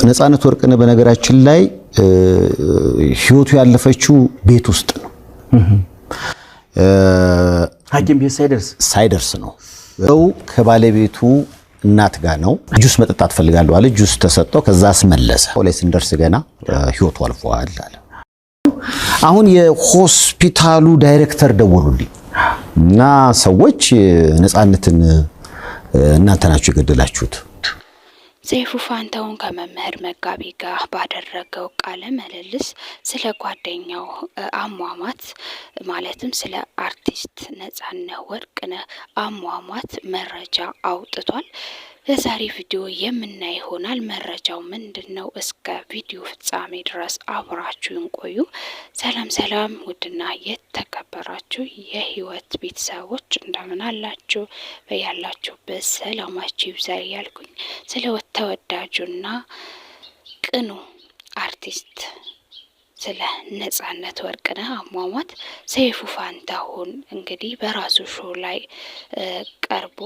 ነፃነት ወርቅነህ በነገራችን ላይ ህይወቱ ያለፈችው ቤት ውስጥ ነው። ሐኪም ቤት ሳይደርስ ነው። ከባለቤቱ እናት ጋር ነው። ጁስ መጠጣት ፈልጋለሁ አለ። ጁስ ተሰጠው። ከዛ አስመለሰ። ላይ ስንደርስ ገና ህይወቱ አልፏል አለ። አሁን የሆስፒታሉ ዳይሬክተር ደወሉልኝ እና ሰዎች ነፃነትን እናንተ ናችሁ የገደላችሁት። ሰይፉ ፋንታሁን ከመምህር መጋቢ ጋር ባደረገው ቃለ ምልልስ ስለ ጓደኛው አሟሟት ማለትም ስለ አርቲስት ነፃነት ወርቅነህ አሟሟት መረጃ አውጥቷል። በዛሬ ቪዲዮ የምናይ ይሆናል። መረጃው ምንድነው? እስከ ቪዲዮ ፍጻሜ ድረስ አብራችሁን ቆዩ። ሰላም ሰላም! ውድና የተከበራችሁ የህይወት ቤተሰቦች እንደምን አላችሁ? በያላችሁበት ሰላማችሁ ይብዛ እያልኩኝ ስለ ተወዳጁና ቅኑ አርቲስት ስለ ነፃነት ወርቅነህ አሟሟት ሰይፉ ፋንታሁን እንግዲህ በራሱ ሾው ላይ ቀርቦ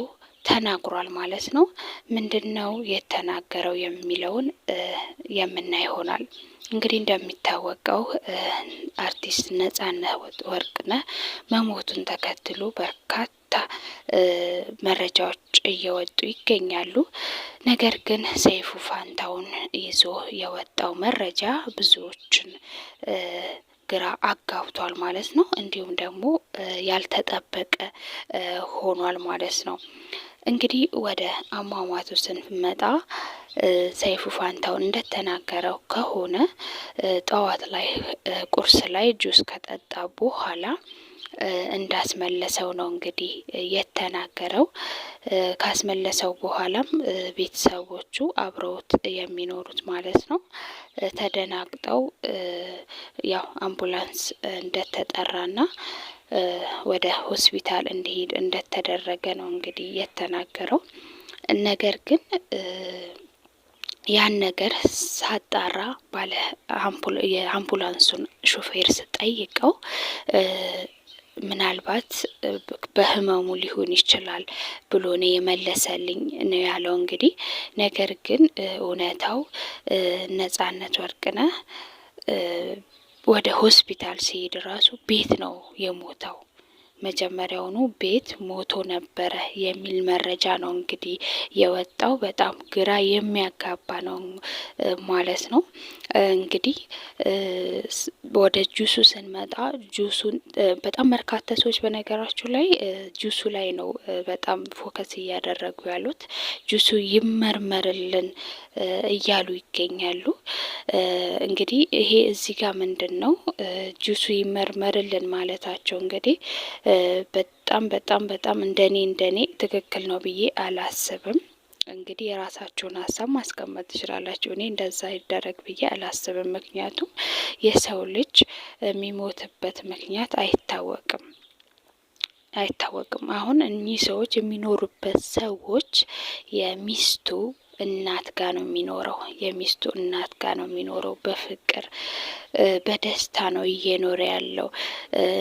ተናግሯል ማለት ነው። ምንድነው የተናገረው የሚለውን የምናይ ይሆናል። እንግዲህ እንደሚታወቀው አርቲስት ነፃነት ወርቅነህ መሞቱን ተከትሎ በርካታ መረጃዎች እየወጡ ይገኛሉ። ነገር ግን ሰይፉ ፋንታሁን ይዞ የወጣው መረጃ ብዙዎችን ግራ አጋብቷል ማለት ነው። እንዲሁም ደግሞ ያልተጠበቀ ሆኗል ማለት ነው። እንግዲህ ወደ አሟሟቱ ስንመጣ ሰይፉ ፋንታሁን እንደተናገረው ከሆነ ጠዋት ላይ ቁርስ ላይ ጁስ ከጠጣ በኋላ እንዳስመለሰው ነው እንግዲህ የተናገረው። ካስመለሰው በኋላም ቤተሰቦቹ አብረውት የሚኖሩት ማለት ነው ተደናግጠው ያው አምቡላንስ እንደተጠራና ወደ ሆስፒታል እንዲሄድ እንደተደረገ ነው እንግዲህ የተናገረው። ነገር ግን ያን ነገር ሳጣራ ባለ የአምቡላንሱን ሾፌር ስጠይቀው ምናልባት በህመሙ ሊሆን ይችላል ብሎ ነው የመለሰልኝ ነው ያለው እንግዲህ። ነገር ግን እውነታው ነፃነት ወርቅነህ ወደ ሆስፒታል ሲሄድ ራሱ ቤት ነው የሞተው። መጀመሪያውኑ ቤት ሞቶ ነበረ የሚል መረጃ ነው እንግዲህ የወጣው። በጣም ግራ የሚያጋባ ነው ማለት ነው። እንግዲህ ወደ ጁሱ ስንመጣ ጁሱን በጣም በርካታ ሰዎች በነገራችሁ ላይ ጁሱ ላይ ነው በጣም ፎከስ እያደረጉ ያሉት። ጁሱ ይመርመርልን እያሉ ይገኛሉ። እንግዲህ ይሄ እዚህ ጋር ምንድን ነው ጁሱ ይመርመርልን ማለታቸው እንግዲህ በጣም እንደኔ ትክክል ነው ብዬ አላስብም። እንግዲህ የራሳችሁን ሀሳብ ማስቀመጥ ትችላላችሁ። እኔ እንደዛ ይደረግ ብዬ አላስብም። ምክንያቱም የሰው ልጅ የሚሞትበት ምክንያት አይታወቅም። አሁን እኚህ ሰዎች የሚኖሩበት ሰዎች የሚስቱ እናት ጋር ነው የሚኖረው። የሚስቱ እናት ጋር ነው የሚኖረው። በፍቅር በደስታ ነው እየኖረ ያለው።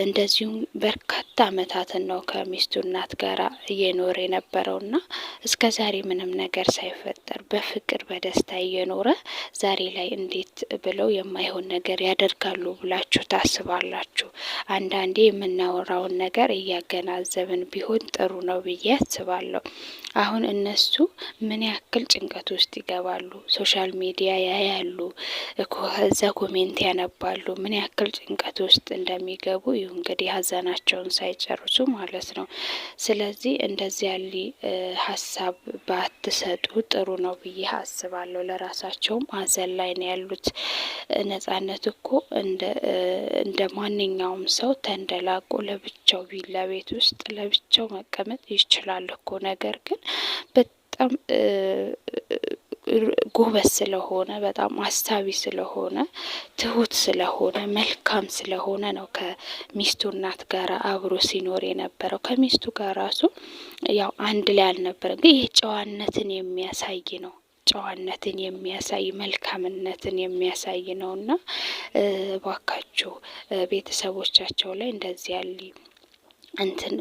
እንደዚሁም በርካታ አመታትን ነው ከሚስቱ እናት ጋር እየኖረ የነበረውና እስከ ዛሬ ምንም ነገር ሳይፈጠር በፍቅር በደስታ እየኖረ ዛሬ ላይ እንዴት ብለው የማይሆን ነገር ያደርጋሉ ብላችሁ ታስባላችሁ? አንዳንዴ የምናወራውን ነገር እያገናዘብን ቢሆን ጥሩ ነው ብዬ አስባለሁ። አሁን እነሱ ምን ያክል ጭንቀት ውስጥ ይገባሉ? ሶሻል ሚዲያ ያያሉ እኮ እዛ ኮሜንት ያነባሉ። ምን ያክል ጭንቀት ውስጥ እንደሚገቡ ይሁን እንግዲህ ሀዘናቸውን ሳይጨርሱ ማለት ነው። ስለዚህ እንደዚህ ያለ ሀሳብ ባትሰጡ ጥሩ ነው ብዬ አስባለሁ። ለራሳቸውም ሀዘን ላይ ነው ያሉት። ነፃነት እኮ እንደ ማንኛውም ሰው ተንደላቆ ለብቻው ቢላ ቤት ውስጥ ለብቻው መቀመጥ ይችላል እኮ። ነገር ግን በጣም ጎበዝ ስለሆነ በጣም አሳቢ ስለሆነ ትሁት ስለሆነ መልካም ስለሆነ ነው ከሚስቱ እናት ጋር አብሮ ሲኖር የነበረው። ከሚስቱ ጋር ራሱ ያው አንድ ላይ አልነበረም። ግን ይህ ጨዋነትን የሚያሳይ ነው። ጨዋነትን የሚያሳይ መልካምነትን የሚያሳይ ነውና ባካችሁ ቤተሰቦቻቸው ላይ እንደዚህ ያለ እንትን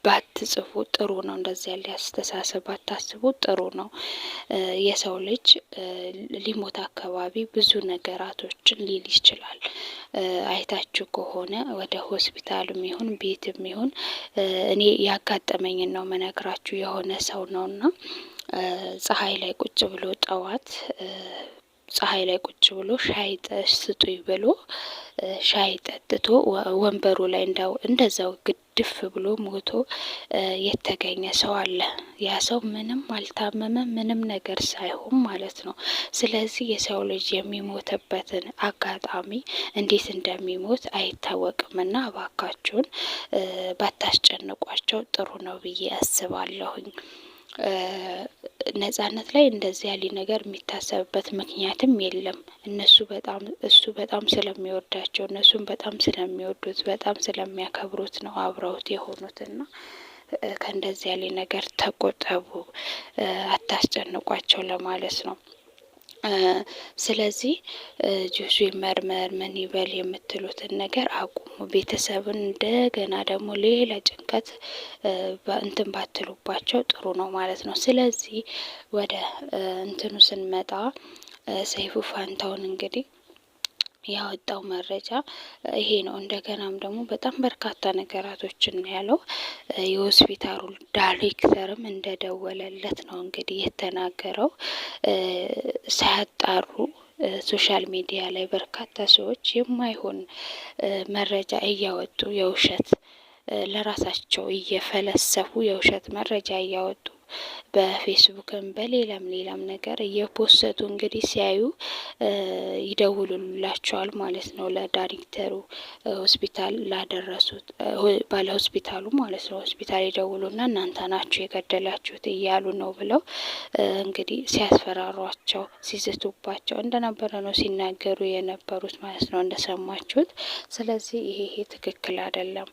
ባትጽፉ ጥሩ ነው። እንደዚህ ያለ አስተሳሰብ ባታስቡ ጥሩ ነው። የሰው ልጅ ሊሞት አካባቢ ብዙ ነገራቶችን ሊል ይችላል። አይታችሁ ከሆነ ወደ ሆስፒታልም ይሁን ቤትም ይሁን እኔ ያጋጠመኝን ነው መነግራችሁ። የሆነ ሰው ነውና ፀሐይ ላይ ቁጭ ብሎ ጠዋት ፀሐይ ላይ ቁጭ ብሎ ሻይ ስጡኝ ብሎ ሻይ ጠጥቶ ወንበሩ ላይ እንደዛው ግድፍ ብሎ ሞቶ የተገኘ ሰው አለ። ያ ሰው ምንም አልታመመም፣ ምንም ነገር ሳይሆን ማለት ነው። ስለዚህ የሰው ልጅ የሚሞትበትን አጋጣሚ እንዴት እንደሚሞት አይታወቅምና እባካችሁን ባታስጨንቋቸው ጥሩ ነው ብዬ አስባለሁኝ። ነጻነት ላይ እንደዚህ ያለ ነገር የሚታሰብበት ምክንያትም የለም። እሱ በጣም ስለሚወዳቸው እነሱም በጣም ስለሚወዱት በጣም ስለሚያከብሩት ነው አብረውት የሆኑትና ከእንደዚህ ያለ ነገር ተቆጠቡ፣ አታስጨንቋቸው ለማለት ነው። ስለዚህ ጁሱ ይመርመር ምን ይበል የምትሉትን ነገር አቁሙ። ቤተሰብን እንደገና ደግሞ ሌላ ጭንቀት እንትን ባትሉባቸው ጥሩ ነው ማለት ነው። ስለዚህ ወደ እንትኑ ስንመጣ ሰይፉ ፋንታሁን እንግዲህ ያወጣው መረጃ ይሄ ነው። እንደገናም ደግሞ በጣም በርካታ ነገራቶችን ያለው የሆስፒታሉ ዳይሬክተርም እንደደወለለት ነው እንግዲህ የተናገረው። ሳያጣሩ ሶሻል ሚዲያ ላይ በርካታ ሰዎች የማይሆን መረጃ እያወጡ የውሸት ለራሳቸው እየፈለሰፉ የውሸት መረጃ እያወጡ በፌስቡክም በሌላም ነገር እየፖሰቱ እንግዲህ ሲያዩ ይደውሉላቸዋል ማለት ነው። ለዳይሬክተሩ ሆስፒታል ላደረሱት ባለ ሆስፒታሉ ማለት ነው። ሆስፒታል ይደውሉና እናንተ ናችሁ የገደላችሁት እያሉ ነው ብለው እንግዲህ ሲያስፈራሯቸው ሲዝቱባቸው እንደነበረ ነው ሲናገሩ የነበሩት ማለት ነው እንደሰማችሁት። ስለዚህ ይሄ ትክክል አይደለም።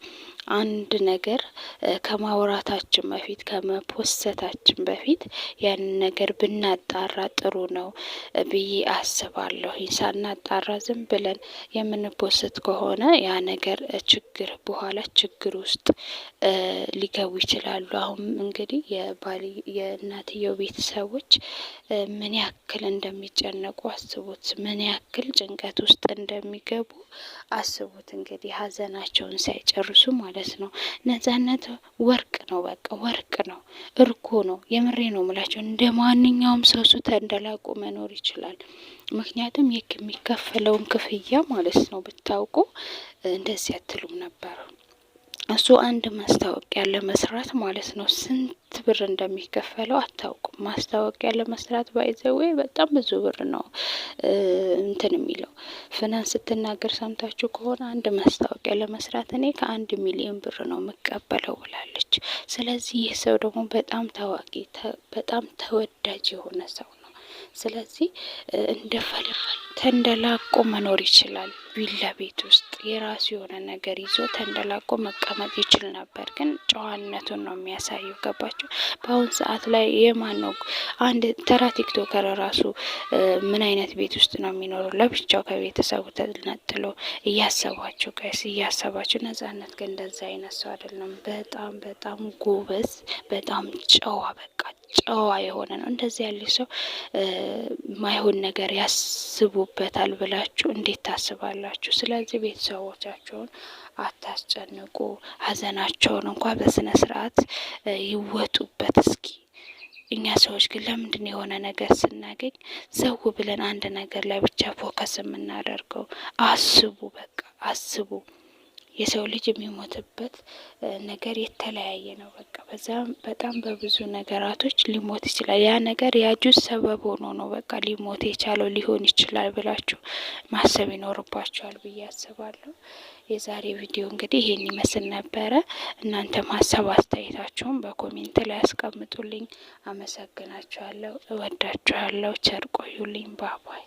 አንድ ነገር ከማውራታችን በፊት ከመፖሰታችን በፊት ያንን ነገር ብናጣራ ጥሩ ነው ብዬ አስባለሁ። ሳናጣራ ዝም ብለን የምንፖስት ከሆነ ያ ነገር ችግር በኋላ ችግር ውስጥ ሊገቡ ይችላሉ። አሁን እንግዲህ የእናትየው ቤተሰቦች ምን ያክል እንደሚጨነቁ አስቡት፣ ምን ያክል ጭንቀት ውስጥ እንደሚገቡ አስቡት። እንግዲህ ሀዘናቸውን ሳይጨርሱ ማለት ነው። ነጻነት ወርቅ ነው፣ በቃ ወርቅ ነው፣ እርጎ ነው። የምሬ ነው ምላቸው። እንደ ማንኛውም ሰው እሱ ተንደላቆ መኖር ይችላል። ምክንያቱም የሚከፈለውን ክፍያ ማለት ነው ብታውቁ እንደዚህ አትሉም ነበር። እሱ አንድ ማስታወቂያ ለመስራት ማለት ነው ስንት ብር እንደሚከፈለው አታውቁም። ማስታወቂያ ለመስራት ባይዘዌ በጣም ብዙ ብር ነው እንትን የሚለው። ፍናን ስትናገር ሰምታችሁ ከሆነ አንድ ማስታወቂያ ለመስራት እኔ ከ1 ሚሊዮን ብር ነው የምቀበለው ብላለች። ስለዚህ ይህ ሰው ደግሞ በጣም ታዋቂ በጣም ተወዳጅ የሆነ ሰው ነው። ስለዚህ እንደፈለገ ተንደላቆ መኖር ይችላል። ቪላ ቤት ውስጥ የራሱ የሆነ ነገር ይዞ ተንደላቆ መቀመጥ ይችል ነበር። ግን ጨዋነቱን ነው የሚያሳየው። ገባችሁ? በአሁን ሰዓት ላይ የማን ነው አንድ ተራ ቲክቶከር ራሱ ምን አይነት ቤት ውስጥ ነው የሚኖረው? ለብቻው ከቤተሰቡ ተነጥሎ። እያሰባችሁ ጋይስ እያሰባችሁ። ነጻነት ግን እንደዛ አይነት ሰው አይደለም። በጣም ጎበዝ፣ በጣም ጨዋ፣ በቃ ጨዋ የሆነ ነው። እንደዚህ ያለ ሰው ማይሆን ነገር ያስቡበታል ብላችሁ እንዴት ታስባላችሁ? ስለዚህ ቤተሰቦቻቸውን አታስጨንቁ። ሀዘናቸውን እንኳን በስነ ስርዓት ይወጡበት እስኪ። እኛ ሰዎች ግን ለምንድን የሆነ ነገር ስናገኝ ዘው ብለን አንድ ነገር ላይ ብቻ ፎከስ የምናደርገው? አስቡ፣ በቃ አስቡ። የሰው ልጅ የሚሞትበት ነገር የተለያየ ነው። በቃ በጣም በብዙ ነገራቶች ሊሞት ይችላል። ያ ነገር ያጁዝ ሰበብ ሆኖ ነው በቃ ሊሞት የቻለው ሊሆን ይችላል ብላችሁ ማሰብ ይኖርባችኋል ብዬ አስባለሁ። የዛሬ ቪዲዮ እንግዲህ ይሄን ይመስል ነበረ። እናንተም ሀሳብ አስተያየታችሁን በኮሜንት ላይ አስቀምጡልኝ። አመሰግናችኋለሁ፣ እወዳችኋለሁ። ቸር ቆዩልኝ። ባባይ